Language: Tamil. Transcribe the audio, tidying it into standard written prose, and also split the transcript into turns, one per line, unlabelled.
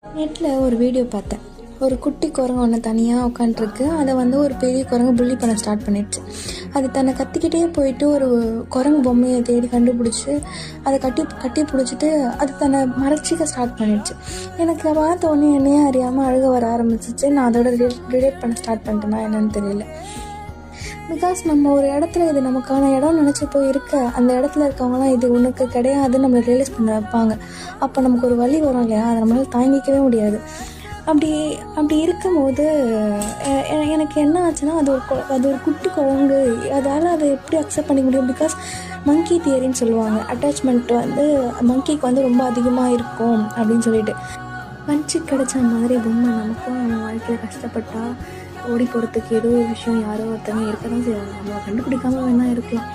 நெட்டில் ஒரு வீடியோ பார்த்தேன். ஒரு குட்டி குரங்கு ஒன்று தனியாக உட்காண்ட்ருக்கு. அதை ஒரு பெரிய குரங்கு புள்ளி பண்ண ஸ்டார்ட் பண்ணிடுச்சு. அது தன்னை கத்திக்கிட்டே போயிட்டு ஒரு குரங்கு பொம்மையை தேடி கண்டுபிடிச்சி அதை கட்டி பிடிச்சிட்டு அது தன்னை மறைச்சிக்க ஸ்டார்ட் பண்ணிடுச்சு. எனக்கு பார்த்த உடனே என்னையே அறியாமல் அழுக வர ஆரம்பிச்சிச்சு. நான் அதோட ரிலேட் பண்ண ஸ்டார்ட் பண்ணிட்டேன்னா என்னன்னு தெரியல. பிகாஸ் நம்ம ஒரு இடத்துல இது நமக்கான இடம் நினச்சி போய் இருக்க, அந்த இடத்துல இருக்கவங்களாம் இது உனக்கு கிடையாதுன்னு நம்மளை ரியலைஸ் பண்ண வைப்பாங்க. அப்போ நமக்கு ஒரு வலி வரும் இல்லையா, அதை நம்மளால் தாங்கிக்கவே முடியாது. அப்படி இருக்கும்போது எனக்கு என்ன ஆச்சுன்னா, அது ஒரு குட்டி குரங்கு. அதால் அதை எப்படி அக்செப்ட் பண்ணிக்க முடியும்? பிகாஸ் மங்கி தியரின்னு சொல்லுவாங்க. அட்டாச்மெண்ட் மங்கிக்கு ரொம்ப அதிகமாக இருக்கும் அப்படின்னு சொல்லிட்டு. பஞ்சு கிடைச்ச மாதிரி பொம்மை நமக்கும் நம்ம வாழ்க்கையில் கஷ்டப்பட்டால் ஓடி போகிறதுக்கு ஏதோ ஒரு விஷயம் யாரோ ஒருத்தவங்க இருக்க தான் செய்வாங்க. நம்ம கண்டுபிடிக்காம வேணா இருக்கலாம்.